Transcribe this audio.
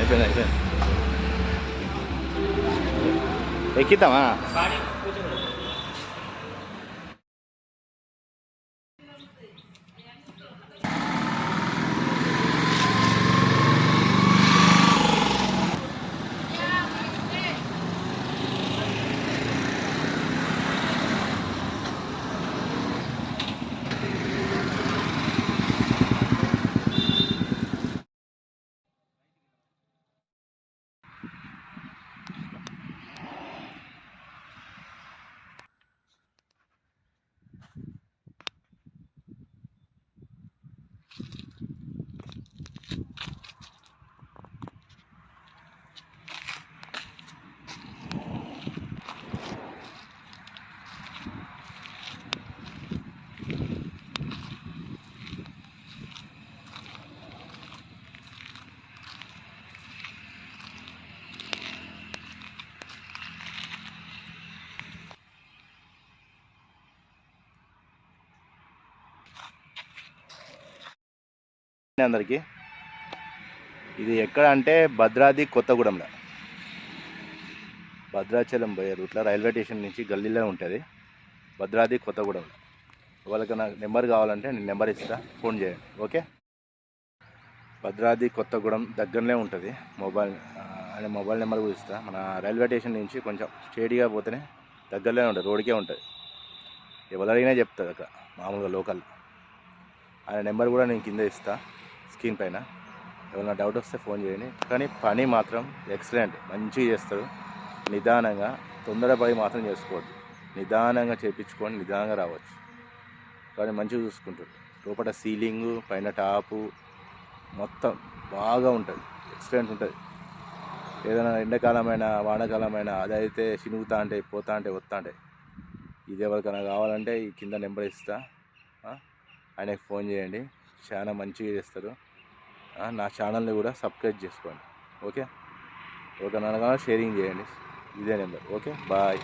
అయిపోయింది ఎక్కిద్దామా? అందరికీ ఇది ఎక్కడ అంటే భద్రాద్రి కొత్తగూడెంలో, భద్రాచలం పోయే రూట్లో రైల్వే స్టేషన్ నుంచి గల్లీలో ఉంటుంది. భద్రాద్రి కొత్తగూడెంలో వాళ్ళకి నాకు నెంబర్ కావాలంటే నేను నెంబర్ ఇస్తా, ఫోన్ చేయండి. ఓకే, భద్రాద్రి కొత్తగూడెం దగ్గరనే ఉంటుంది. ఆయన మొబైల్ నెంబర్ కూడా ఇస్తా. మన రైల్వే స్టేషన్ నుంచి కొంచెం స్టేడిగా పోతేనే దగ్గరలోనే ఉంటుంది, రోడ్కే ఉంటుంది. ఎవరు అడిగినా చెప్తుంది అక్కడ, మామూలుగా లోకల్. ఆయన నెంబర్ కూడా నేను కింద ఇస్తా స్క్రీన్ పైన. ఏమైనా డౌట్ వస్తే ఫోన్ చేయండి. కానీ పని మాత్రం ఎక్సలెంట్, మంచిగా చేస్తారు. నిదానంగా, తొందరపడి మాత్రం చేసుకోవద్దు. నిదానంగా చేయించుకొని నిదానంగా రావచ్చు. కానీ మంచిగా చూసుకుంటారు. లోపల సీలింగు, పైన టాపు మొత్తం బాగా ఉంటుంది, ఎక్సలెంట్ ఉంటుంది. ఏదైనా ఎండాకాలమైన వానాకాలమైన అదైతే చినుగుతా అంటే పోతా అంటే వస్తా అంటే. ఇది ఎవరికైనా కావాలంటే ఈ కింద నెంబర్ ఇస్తా, ఆయనకి ఫోన్ చేయండి. చాలా మంచిగా చేస్తారు. నా ఛానల్ని కూడా సబ్స్క్రైబ్ చేసుకోండి. ఓకే, ఒకరినగా షేరింగ్ చేయండి. ఇదే నెంబర్. Okay, bye.